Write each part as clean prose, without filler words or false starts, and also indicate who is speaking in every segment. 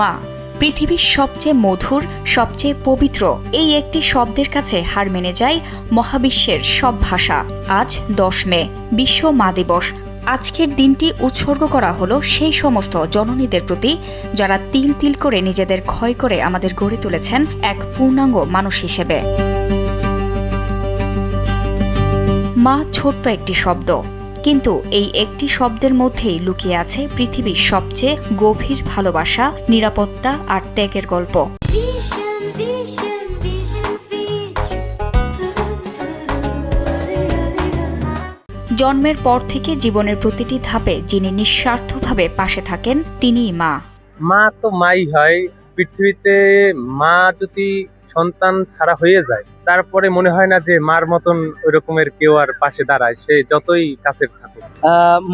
Speaker 1: মা, পৃথিবীর সবচেয়ে মধুর, সবচেয়ে পবিত্র এই একটি শব্দের কাছে হার মেনে যায় মহাবিশ্বের সব ভাষা। আজ 10 মে, বিশ্ব মা দিবস। আজকের দিনটি উৎসর্গ করা হলো সেই সমস্ত জননীদের প্রতি যারা তিল তিল করে নিজেদের ক্ষয় করে আমাদের গড়ে তুলেছেন এক পূর্ণাঙ্গ মানুষ হিসেবে। মা ছোট্ট একটি শব্দ, কিন্তু এই একটি শব্দের মধ্যেই লুকিয়ে আছে পৃথিবীর সবচেয়ে গভীর ভালোবাসা, নিরাপত্তা আর ত্যাগের গল্প। জন্মের পর থেকে জীবনের প্রতিটি ধাপে যিনি নিঃস্বার্থভাবে পাশে থাকেন তিনিই মা।
Speaker 2: মা তো মাই হয়। পৃথিবীতে মা যদি সন্তান ছাড়া হয়ে যায়, তারপরে মনে হয় না যে মার মতন ওই রকমের কেউ আর পাশে দাঁড়ায়, সে যতই কাছের থাকুক।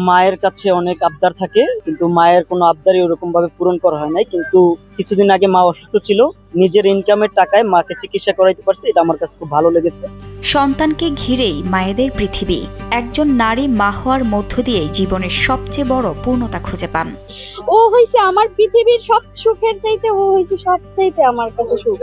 Speaker 3: মায়ের কাছে অনেক আবদার থাকে, কিন্তু মায়ের কোনো আবদারই ওরকম ভাবে পূরণ করা হয় নাই। কিন্তু কিছুদিন আগে মা অসুস্থ ছিল, নিজের ইনকামের টাকায় মাকে চিকিৎসা করাইতে পারছে, এটা আমার কাছে খুব ভালো লেগেছে।
Speaker 1: সন্তানকে ঘিরেই মায়েদের পৃথিবী। একজন নারী মা হওয়ার মধ্য দিয়েই জীবনের সবচেয়ে বড় পূর্ণতা খুঁজে পান।
Speaker 4: ও হইছে আমার পৃথিবীর সব সুখের চাইতে, ও হইছে সবচাইতে আমার কাছে সুখ।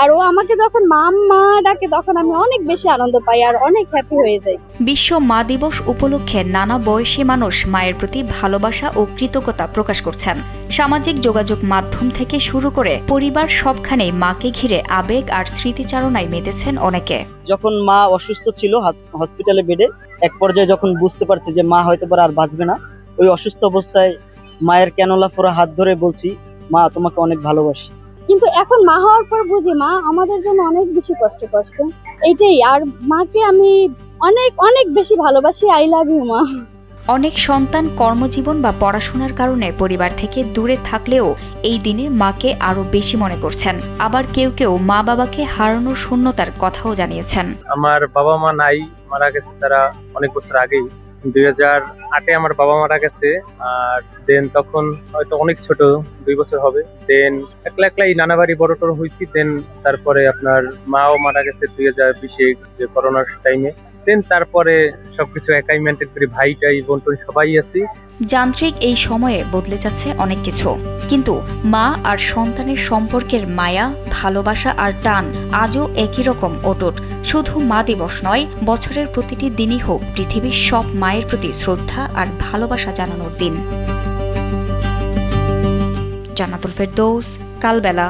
Speaker 4: আর ও আমাকে যখন মা ডাকে তখন আমি অনেক বেশি আনন্দ পাই আর অনেক হ্যাপি হয়ে যাই।
Speaker 1: বিশ্ব মা দিবস উপলক্ষে নানা বয়সী মানুষ মায়ের প্রতি ভালোবাসা ও কৃতজ্ঞতা প্রকাশ করছেন। সামাজিক যোগাযোগ মাধ্যম থেকে শুরু করে পরিবার সবখানেই মাকে ঘিরে আবেগ আর স্মৃতিচারণায় মেতেছেন অনেকে।
Speaker 3: যখন মা অসুস্থ ছিল হসপিটালে বেডে, এক পর্যায়ে যখন বুঝতে পারছি যে মা হয়তো আর বাঁচবে না, ওই অসুস্থ অবস্থায় মায়ের ক্যানোলা ফোড়া হাত ধরে বলছি, মা তোমাকে অনেক ভালোবাসি।
Speaker 4: কিন্তু এখন মা হওয়ার পর বুঝি মা আমাদের জন্য অনেক বেশি কষ্ট করছে, এইটাই। আর মাকে আমি অনেক অনেক বেশি ভালোবাসি। আই লাভ ইউ মা।
Speaker 1: অনেক সন্তান কর্মজীবন বা পড়াশোনার কারণে পরিবার থেকে দূরে থাকলেও এই দিনে মাকে আরো বেশি মনে করছেন। আবার কেউ কেউ মা বাবাকে হারানোর শূন্যতার কথাও জানিয়েছেন।
Speaker 2: আমার বাবা মা নাই, মারা গেছে তারা অনেক বছর আগেই। 2008-এ আমার বাবা মারা গেছে। আর দেন তখন হয়তো অনেক ছোট, 2 বছর হবে। দেন একলা একলাই নানা বাড়ি বড় টড় হয়েছি। দেন তারপরে আপনার মাও মারা গেছে 2020-এ, যে করোনার টাইমে। দেন তারপরে সবকিছু একাই মেনটেন করি, ভাইটাই বোন টোন সবাই আছি।
Speaker 1: যান্ত্রিক এই সময়ে বদলে যাচ্ছে অনেক কিছু, কিন্তু মা আর সন্তানের সম্পর্কের মায়া, ভালোবাসা আর টান আজও একই রকম অটুট। শুধু মা দিবস নয়, বছরের প্রতিটি দিনই হোক পৃথিবীর সব মায়ের প্রতি শ্রদ্ধা আর ভালোবাসা জানানোর দিন। জান্নাতুল ফেরদৌস, কালবেলা।